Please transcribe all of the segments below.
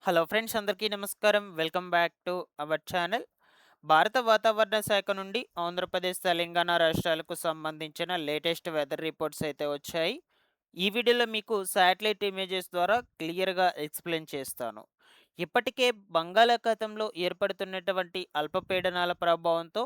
Hello friends, అందరికీ నమస్కారం. Welcome back to our channel. భారత వాతావరణ శాఖ నుండి ఆంధ్రప్రదేశ్, తెలంగాణ రాష్ట్రాలకు సంబంధించిన లేటెస్ట్ వెదర్ రిపోర్ట్స్ అయితే వచ్చాయి. ఈ వీడియోలో మీకు శాటిలైట్ ఇమేజెస్ ద్వారా క్లియర్‌గా ఎక్స్‌ప్లెయిన్ చేస్తాను. ఇప్పటికే బంగాళాఖాతంలో ఏర్పడుతున్నటువంటి అల్పపీడనాల ప్రభావంతో,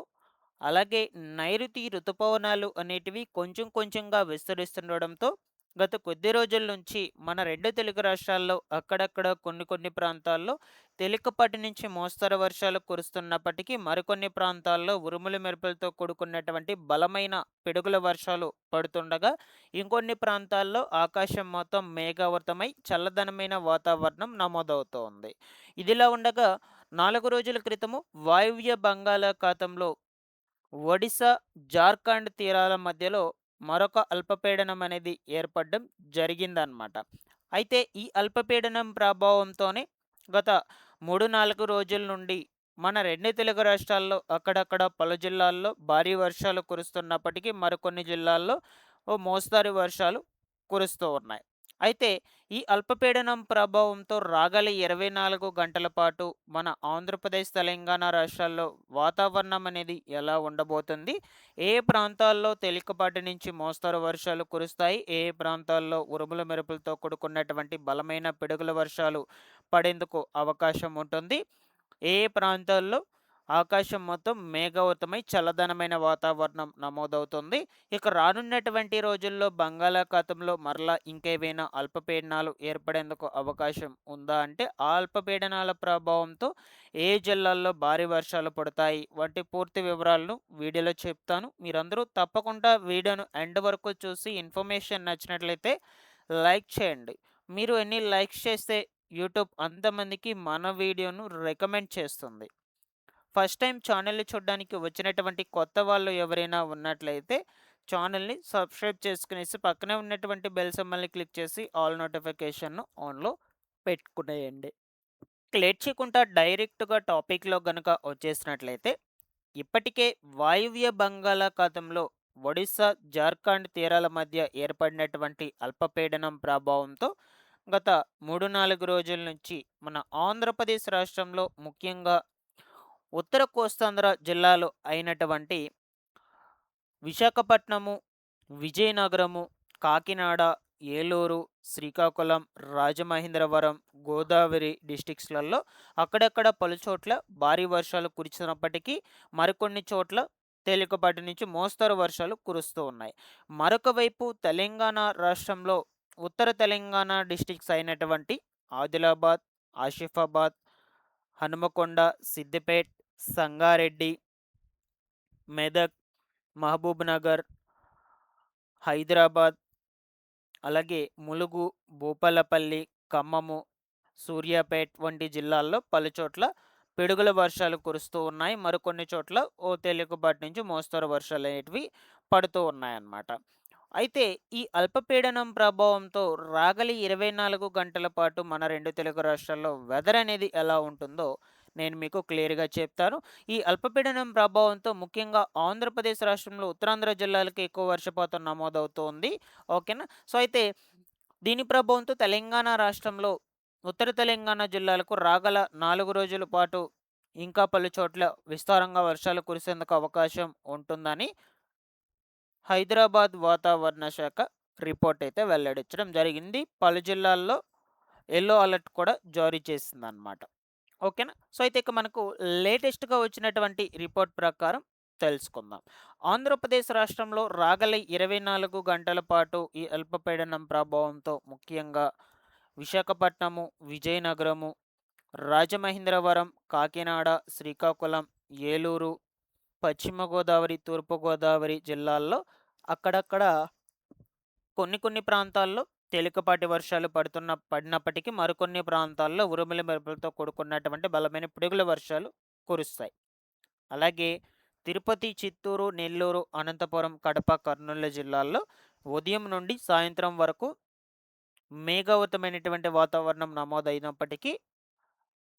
అలాగే నైరుతి రుతుపవనాలు అనేటివి కొంచెం కొంచెంగా విస్తరిస్తుండడంతో గత కొద్ది రోజుల నుంచి మన 2 తెలుగు రాష్ట్రాల్లో అక్కడక్కడ కొన్ని కొన్ని ప్రాంతాల్లో తేలికపాటి నుంచి మోస్తరు వర్షాలు కురుస్తున్నప్పటికీ, మరికొన్ని ప్రాంతాల్లో ఉరుములు మెరుపులతో కూడుకున్నటువంటి బలమైన పిడుగుల వర్షాలు పడుతుండగా, ఇంకొన్ని ప్రాంతాల్లో ఆకాశం మొత్తం మేఘావృతమై చల్లదనమైన వాతావరణం నమోదవుతోంది. ఇదిలా ఉండగా 4 రోజుల క్రితము వాయువ్య బంగాళాఖాతంలో ఒడిశా, జార్ఖండ్ తీరాల మధ్యలో మరొక అల్పపీడనం అనేది ఏర్పడడం జరిగిందనమాట. అయితే ఈ అల్పపీడనం ప్రభావంతోనే గత 3, 4 రోజుల నుండి మన 2 తెలుగు రాష్ట్రాల్లో అక్కడక్కడ పలు జిల్లాల్లో భారీ వర్షాలు కురుస్తున్నప్పటికీ, మరికొన్ని జిల్లాల్లో ఓ మోస్తరు వర్షాలు కురుస్తూ ఉన్నాయి. అయితే ఈ అల్పపీడనం ప్రభావంతో రాగల 24 గంటల పాటు మన ఆంధ్రప్రదేశ్, తెలంగాణ రాష్ట్రాల్లో వాతావరణం అనేది ఎలా ఉండబోతుంది? ఏ ప్రాంతాల్లో తేలికపాటి నుంచి మోస్తరు వర్షాలు కురుస్తాయి? ఏ ప్రాంతాల్లో ఉరుముల మెరుపులతో కూడుకున్నటువంటి బలమైన పిడుగుల వర్షాలు పడేందుకు అవకాశం ఉంటుంది? ఏ ప్రాంతాల్లో ఆకాశం మొత్తం మేఘావృతమై చల్లదనమైన వాతావరణం నమోదవుతుంది? ఇక రానున్నటువంటి రోజుల్లో బంగాళాఖాతంలో మరలా ఇంకేవైనా అల్పపీడనాలు ఏర్పడేందుకు అవకాశం ఉందా అంటే, ఆ అల్పపీడనాల ప్రభావంతో ఏ జిల్లాల్లో భారీ వర్షాలు పడతాయి వంటి పూర్తి వివరాలను వీడియోలో చెప్తాను. మీరందరూ తప్పకుండా వీడియోను ఎండ్ వరకు చూసి ఇన్ఫర్మేషన్ నచ్చినట్లయితే లైక్ చేయండి. మీరు ఎన్ని లైక్స్ చేస్తే యూట్యూబ్ అంతమందికి మన వీడియోను రికమెండ్ చేస్తుంది. ఫస్ట్ టైం ఛానల్‌ని చూడడానికి వచ్చినటువంటి కొత్త వాళ్ళు ఎవరైనా ఉన్నట్లయితే ఛానల్‌ని సబ్స్క్రైబ్ చేసుకునేసి పక్కనే ఉన్నటువంటి బెల్ సింబల్‌ని క్లిక్ చేసి ఆల్ నోటిఫికేషన్‌ను ఆన్‌లో పెట్టుకునేయండి. లేట్ చేయకుండా డైరెక్ట్‌గా టాపిక్‌లో గనుక వచ్చేసినట్లయితే, ఇప్పటికే వాయువ్య బంగాళాఖాతంలో ఒడిశా, జార్ఖండ్ తీరాల మధ్య ఏర్పడినటువంటి అల్పపీడనం ప్రభావంతో గత 3, 4 రోజుల నుంచి మన ఆంధ్రప్రదేశ్ రాష్ట్రంలో, ముఖ్యంగా ఉత్తర కోస్తాంధ్ర జిల్లాలు అయినటువంటి విశాఖపట్నము, విజయనగరము, కాకినాడ, ఏలూరు, శ్రీకాకుళం, రాజమహేంద్రవరం, గోదావరి డిస్ట్రిక్ట్స్‌లలో అక్కడక్కడ పలుచోట్ల భారీ వర్షాలు కురిసినప్పటికీ, మరికొన్ని చోట్ల తేలికపాటి నుంచి మోస్తరు వర్షాలు కురుస్తూ ఉన్నాయి. మరొక వైపు తెలంగాణ రాష్ట్రంలో ఉత్తర తెలంగాణ డిస్ట్రిక్ట్స్ అయినటువంటి ఆదిలాబాద్, ఆసిఫాబాద్, హనుమకొండ, సిద్దిపేట్, సంగారెడ్డి, మెదక్, మహబూబ్‌నగర్, హైదరాబాద్, అలాగే ములుగు, భూపాలపల్లి, ఖమ్మము, సూర్యాపేట్ వంటి జిల్లాల్లో పలుచోట్ల పిడుగుల వర్షాలు కురుస్తూ ఉన్నాయి. మరికొన్ని చోట్ల ఓ తేలికపాటి నుంచి మోస్తరు వర్షాలనేటివి పడుతూ ఉన్నాయన్నమాట. అయితే ఈ అల్పపీడనం ప్రభావంతో రాగలి 24 గంటల పాటు మన 2 తెలుగు రాష్ట్రాల్లో వెదర్ అనేది ఎలా ఉంటుందో నేను మీకు క్లియర్‌గా చెప్తాను. ఈ అల్పపీడనం ప్రభావంతో ముఖ్యంగా ఆంధ్రప్రదేశ్ రాష్ట్రంలో ఉత్తరాంధ్ర జిల్లాలకి ఎక్కువ వర్షపాతం నమోదవుతోంది. ఓకేనా? సో, అయితే దీని ప్రభావంతో తెలంగాణ రాష్ట్రంలో ఉత్తర తెలంగాణ జిల్లాలకు రాగల 4 రోజుల పాటు ఇంకా పలు చోట్ల విస్తారంగా వర్షాలు కురిసేందుకు అవకాశం ఉంటుందని హైదరాబాద్ వాతావరణ శాఖ రిపోర్ట్ అయితే వెల్లడించడం జరిగింది. పలు జిల్లాల్లో యెల్లో అలర్ట్ కూడా జారీ చేసిందనమాట. ఓకేనా? సో, అయితే ఇక మనకు లేటెస్ట్‌గా వచ్చినటువంటి రిపోర్ట్ ప్రకారం తెలుసుకుందాం. ఆంధ్రప్రదేశ్ రాష్ట్రంలో రాగల 24 గంటల పాటు ఈ అల్పపీడనం ప్రభావంతో ముఖ్యంగా విశాఖపట్నము, విజయనగరము, రాజమహేంద్రవరం, కాకినాడ, శ్రీకాకుళం, ఏలూరు, పశ్చిమ గోదావరి, తూర్పు గోదావరి జిల్లాల్లో అక్కడక్కడ కొన్ని కొన్ని ప్రాంతాల్లో తేలికపాటి వర్షాలు పడినప్పటికీ, మరికొన్ని ప్రాంతాల్లో ఉరుముల మెరుపులతో కూడుకున్నటువంటి బలమైన పిడుగుల వర్షాలు కురుస్తాయి. అలాగే తిరుపతి, చిత్తూరు, నెల్లూరు, అనంతపురం, కడప, కర్నూలు జిల్లాల్లో ఉదయం నుండి సాయంత్రం వరకు మేఘావృతమైనటువంటి వాతావరణం నమోదైనప్పటికీ,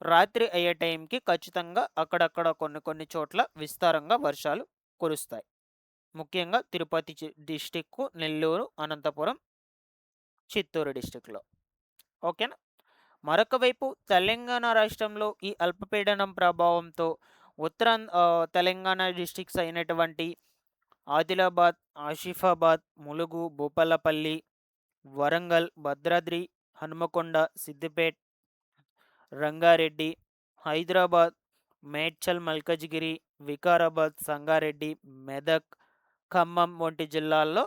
రాత్రి అయ్యే టైంకి ఖచ్చితంగా అక్కడక్కడ కొన్ని కొన్ని చోట్ల విస్తారంగా వర్షాలు కురుస్తాయి. ముఖ్యంగా తిరుపతి డిస్టిక్కు, నెల్లూరు, అనంతపురం, చిత్తూరు డిస్టిక్‌లో. ఓకేనా? మరొక వైపు తెలంగాణ రాష్ట్రంలో ఈ అల్పపీడనం ప్రభావంతో తెలంగాణ డిస్ట్రిక్ట్స్ అయినటువంటి ఆదిలాబాద్, ఆసిఫాబాద్, ములుగు, భూపాలపల్లి, వరంగల్, భద్రాద్రి, హనుమకొండ, సిద్దిపేట్, రంగారెడ్డి, హైదరాబాద్, మేడ్చల్, మల్కజ్గిరి, వికారాబాద్, సంగారెడ్డి, మెదక్, ఖమ్మం వంటి జిల్లాల్లో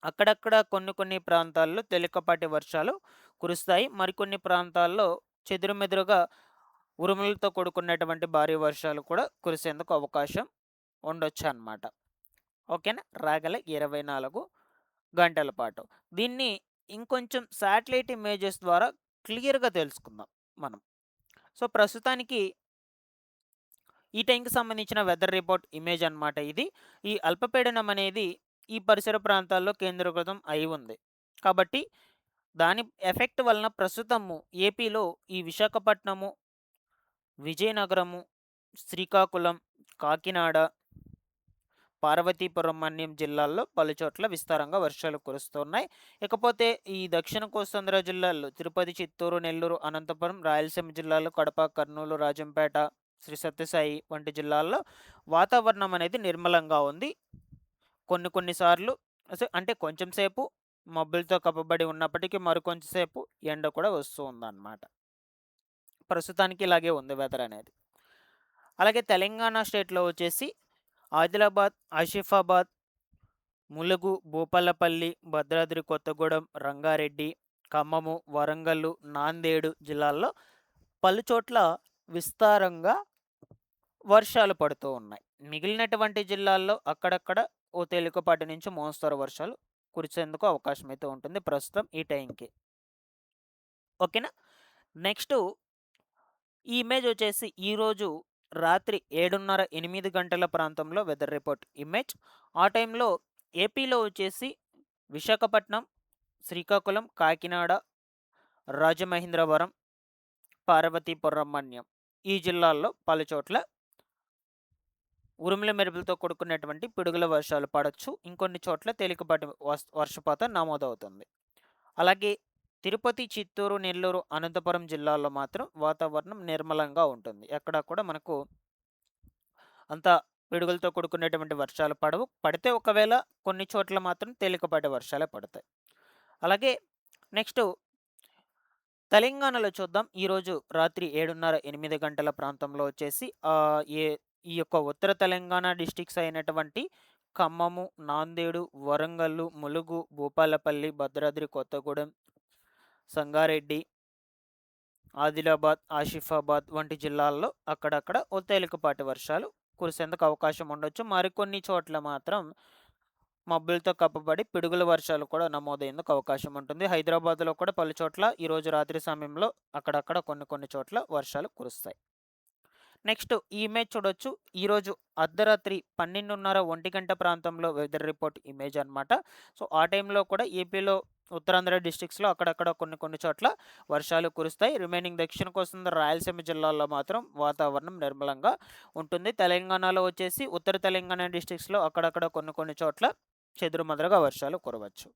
అక్కడక్కడ కొన్ని ప్రాంతాల్లో తేలికపాటి వర్షాలు కురుస్తాయి. మరికొన్ని ప్రాంతాల్లో చెదురుమెదురుగా ఉరుములతో కూడుకున్నటువంటి భారీ వర్షాలు కూడా కురిసేందుకు అవకాశం ఉండొచ్చనమాట. ఓకేనా? రాగల 24 గంటల పాటు. దీన్ని ఇంకొంచెం శాటిలైట్ ఇమేజెస్ ద్వారా క్లియర్‌గా తెలుసుకుందాం మనం. సో, ప్రస్తుతానికి ఈ టైంకి సంబంధించిన వెదర్ రిపోర్ట్ ఇమేజ్ అన్నమాట ఇది. ఈ అల్పపీడనం అనేది ఈ పరిసర ప్రాంతాల్లో కేంద్రీకృతం అయి ఉంది. కాబట్టి దాని ఎఫెక్ట్ వలన ప్రస్తుతము ఏపీలో ఈ విశాఖపట్నము, విజయనగరము, శ్రీకాకుళం, కాకినాడ, పార్వతీపురం మన్యం జిల్లాల్లో పలుచోట్ల విస్తారంగా వర్షాలు కురుస్తున్నాయి. ఇకపోతే ఈ దక్షిణ కోస్తాంధ్ర జిల్లాల్లో తిరుపతి, చిత్తూరు, నెల్లూరు, అనంతపురం, రాయలసీమ జిల్లాలో కడప, కర్నూలు, రాజంపేట, శ్రీ సత్యసాయి వంటి జిల్లాల్లో వాతావరణం అనేది నిర్మలంగా ఉంది. కొన్ని సార్లు అంటే కొంచెం సేపు మబ్బులతో కప్పబడి ఉన్నప్పటికీ మరికొంచెం సేపు ఎండ కూడా వస్తూ ఉందన్నమాట. ప్రస్తుతానికి ఇలాగే ఉంది వెదర్ అనేది. అలాగే తెలంగాణ స్టేట్లో వచ్చేసి ఆదిలాబాద్, ఆసిఫాబాద్, ములుగు, భూపాలపల్లి, భద్రాద్రి కొత్తగూడెం, రంగారెడ్డి, ఖమ్మము, వరంగల్లు, నాందేడు జిల్లాల్లో పలుచోట్ల విస్తారంగా వర్షాలు పడుతూ ఉన్నాయి. మిగిలినటువంటి జిల్లాల్లో అక్కడక్కడ ఓ తేలికపాటి నుంచి మోస్తరు వర్షాలు కురిసేందుకు అవకాశం అయితే ఉంటుంది ప్రస్తుతం ఈ టైంకి. ఓకేనా? నెక్స్ట్ ఈ ఇమేజ్ వచ్చేసి ఈరోజు రాత్రి 7:30, 8 గంటల ప్రాంతంలో వెదర్ రిపోర్ట్ ఇమేజ్. ఆ టైంలో ఏపీలో వచ్చేసి విశాఖపట్నం, శ్రీకాకుళం, కాకినాడ, రాజమహేంద్రవరం, పార్వతీపురం మన్యం ఈ జిల్లాల్లో పలుచోట్ల ఉరుముల మెరుపులతో కూడుకున్నటువంటి పిడుగుల వర్షాలు పడవచ్చు. ఇంకొన్ని చోట్ల తేలికపాటి వర్షపాతం నమోదవుతుంది. అలాగే తిరుపతి, చిత్తూరు, నెల్లూరు, అనంతపురం జిల్లాల్లో మాత్రం వాతావరణం నిర్మలంగా ఉంటుంది. ఎక్కడా కూడా మనకు అంత పిడుగులతో కూడుకునేటువంటి వర్షాలు పడవు. పడితే ఒకవేళ కొన్ని చోట్ల మాత్రం తేలికపాటి వర్షాలే పడతాయి. అలాగే నెక్స్ట్ తెలంగాణలో చూద్దాం. ఈరోజు రాత్రి 7:30, 8 గంటల ప్రాంతంలో వచ్చేసి ఈ యొక్క ఉత్తర తెలంగాణ డిస్ట్రిక్ట్స్ అయినటువంటి ఖమ్మము, నాందేడు, వరంగల్లు, ములుగు, భూపాలపల్లి, భద్రాద్రి కొత్తగూడెం, సంగారెడ్డి, ఆదిలాబాద్, ఆసిఫాబాద్ వంటి జిల్లాల్లో అక్కడక్కడ ఓ తేలికపాటి వర్షాలు కురిసేందుకు అవకాశం ఉండొచ్చు. మరికొన్ని చోట్ల మాత్రం మబ్బులతో కప్పబడి పిడుగుల వర్షాలు కూడా నమోదయ్యేందుకు అవకాశం ఉంటుంది. హైదరాబాద్లో కూడా పలుచోట్ల ఈరోజు రాత్రి సమయంలో అక్కడక్కడ కొన్ని చోట్ల వర్షాలు కురుస్తాయి. నెక్స్ట్ ఈ ఇమేజ్ చూడొచ్చు. ఈరోజు అర్ధరాత్రి 12:30, 1 గంట ప్రాంతంలో వెదర్ రిపోర్ట్ ఇమేజ్ అనమాట. సో ఆ టైంలో కూడా ఏపీలో ఉత్తరాంధ్ర డిస్ట్రిక్ట్స్లో అక్కడక్కడ కొన్ని చోట్ల వర్షాలు కురుస్తాయి. రిమైనింగ్ దక్షిణ కోస్తాంధ్ర, రాయలసీమ జిల్లాల్లో మాత్రం వాతావరణం నిర్మలంగా ఉంటుంది. తెలంగాణలో వచ్చేసి ఉత్తర తెలంగాణ డిస్ట్రిక్ట్స్లో అక్కడక్కడ కొన్ని చోట్ల చెదురుమదురుగా వర్షాలు కురవచ్చు.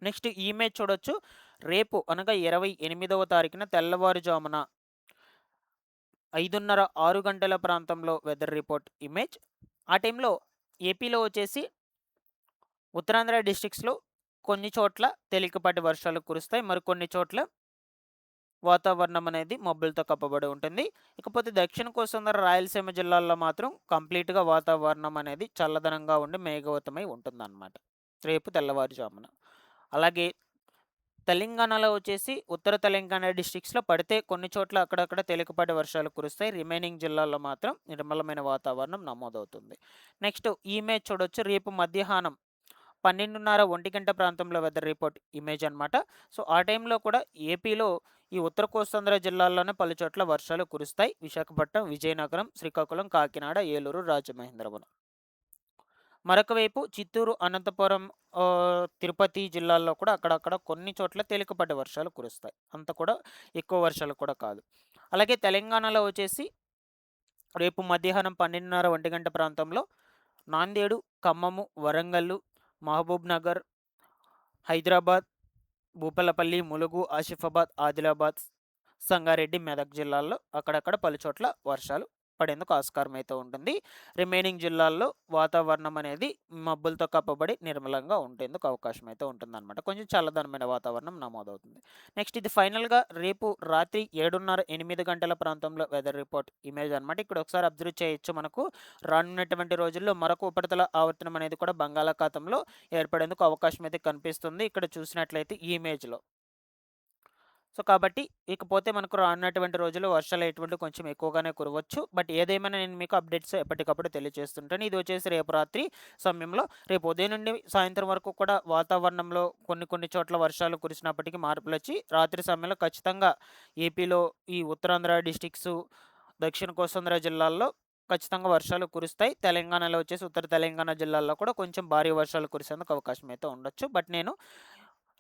నెక్స్ట్ ఈ ఇమేజ్ చూడొచ్చు. రేపు అనగా 28వ తారీఖున తెల్లవారుజామున 5:30, 6 గంటల ప్రాంతంలో వెదర్ రిపోర్ట్ ఇమేజ్. ఆ టైంలో ఏపీలో వచ్చేసి ఉత్తరాంధ్ర డిస్ట్రిక్ట్స్లో కొన్ని చోట్ల తేలికపాటి వర్షాలు కురుస్తాయి. మరికొన్ని చోట్ల వాతావరణం అనేది మబ్బులతో కప్పబడి ఉంటుంది. ఇకపోతే దక్షిణ కోస్తాంధ్ర, రాయలసీమ జిల్లాల్లో మాత్రం కంప్లీట్గా వాతావరణం అనేది చల్లదనంగా ఉండి మేఘావృతమై ఉంటుందన్నమాట రేపు తెల్లవారుజామున. అలాగే తెలంగాణలో వచ్చేసి ఉత్తర తెలంగాణ డిస్ట్రిక్ట్స్లో పడితే కొన్ని చోట్ల అక్కడక్కడ తేలికపాటి వర్షాలు కురుస్తాయి. రిమైనింగ్ జిల్లాల్లో మాత్రం నిర్మలమైన వాతావరణం నమోదవుతుంది. నెక్స్ట్ ఈ ఇమేజ్ చూడొచ్చు. రేపు మధ్యాహ్నం 12:30, 1 గంట ప్రాంతంలో వెదర్ రిపోర్ట్ ఇమేజ్ అనమాట. సో ఆ టైంలో కూడా ఏపీలో ఈ ఉత్తర కోస్తాంధ్ర జిల్లాల్లోనే పలుచోట్ల వర్షాలు కురుస్తాయి. విశాఖపట్నం, విజయనగరం, శ్రీకాకుళం, కాకినాడ, ఏలూరు, రాజమహేంద్రవరం. మరొక వైపు చిత్తూరు, అనంతపురం, తిరుపతి జిల్లాల్లో కూడా అక్కడక్కడ కొన్ని చోట్ల తేలికపాటి వర్షాలు కురుస్తాయి. అంత కూడా ఎక్కువ వర్షాలు కూడా కాదు. అలాగే తెలంగాణలో వచ్చేసి రేపు మధ్యాహ్నం 12:30, 1 గంట ప్రాంతంలో నాందేడు, ఖమ్మము, వరంగల్లు, మహబూబ్ నగర్, హైదరాబాద్, భూపాలపల్లి, ములుగు, ఆసిఫాబాద్, ఆదిలాబాద్, సంగారెడ్డి, మెదక్ జిల్లాల్లో అక్కడక్కడ పలుచోట్ల వర్షాలు పడేందుకు ఆస్కారం అయితే ఉంటుంది. రిమైనింగ్ జిల్లాల్లో వాతావరణం అనేది మబ్బులతో కప్పబడి నిర్మలంగా ఉండేందుకు అవకాశం అయితే ఉంటుందన్నమాట. కొంచెం చల్లదనమైన వాతావరణం నమోదవుతుంది. నెక్స్ట్ ఇది ఫైనల్‌గా రేపు రాత్రి 7:30, 8 గంటల ప్రాంతంలో వెదర్ రిపోర్ట్ ఇమేజ్ అనమాట. ఇక్కడ ఒకసారి అబ్జర్వ్ చేయొచ్చు. మనకు రానున్నటువంటి రోజుల్లో మరొక ఉపరితల ఆవర్తనం అనేది కూడా బంగాళాఖాతంలో ఏర్పడేందుకు అవకాశం అయితే కనిపిస్తుంది. ఇక్కడ చూసినట్లయితే ఈ ఇమేజ్‌లో. సో, కాబట్టి ఇకపోతే మనకు రానున్నటువంటి రోజుల్లో వర్షాలు అనేటువంటివి కొంచెం ఎక్కువగానే కురవచ్చు. బట్ ఏదేమైనా నేను మీకు అప్డేట్స్ ఎప్పటికప్పుడు తెలియజేస్తుంటాను. ఇది వచ్చేసి రేపు రాత్రి సమయంలో. రేపు ఉదయం నుండి సాయంత్రం వరకు కూడా వాతావరణంలో కొన్ని చోట్ల వర్షాలు కురిసినప్పటికీ మార్పులొచ్చి రాత్రి సమయంలో ఖచ్చితంగా ఏపీలో ఈ ఉత్తరాంధ్ర డిస్ట్రిక్ట్స్, దక్షిణ కోస్తాంధ్ర జిల్లాల్లో ఖచ్చితంగా వర్షాలు కురుస్తాయి. తెలంగాణలో వచ్చేసి ఉత్తర తెలంగాణ జిల్లాల్లో కూడా కొంచెం భారీ వర్షాలు కురిసేందుకు అవకాశం అయితే ఉండొచ్చు. బట్ నేను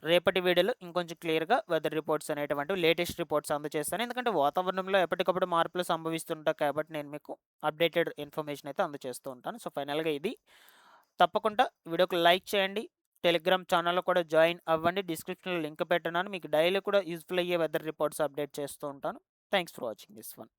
రేపటి వీడియోలో ఇంకొంచెం క్లియర్‌గా వెదర్ రిపోర్ట్స్ అనేటువంటివి లేటెస్ట్ రిపోర్ట్స్ అందజేస్తాను. ఎందుకంటే వాతావరణంలో ఎప్పటికప్పుడు మార్పులు సంభవిస్తుంటాయి కాబట్టి నేను మీకు అప్డేటెడ్ ఇన్ఫర్మేషన్ అయితే అందజేస్తూ ఉంటాను. సో, ఫైనల్‌గా ఇది. తప్పకుండా వీడియోకి లైక్ చేయండి. టెలిగ్రామ్ ఛానల్‌లో కూడా జాయిన్ అవ్వండి. డిస్క్రిప్షన్‌లో లింక్ పెట్టనున్నాను. మీకు డైలీ కూడా యూజ్‌ఫుల్ అయ్యే వెదర్ రిపోర్ట్స్ అప్డేట్ చేస్తూ ఉంటాను. Thanks for watching this one.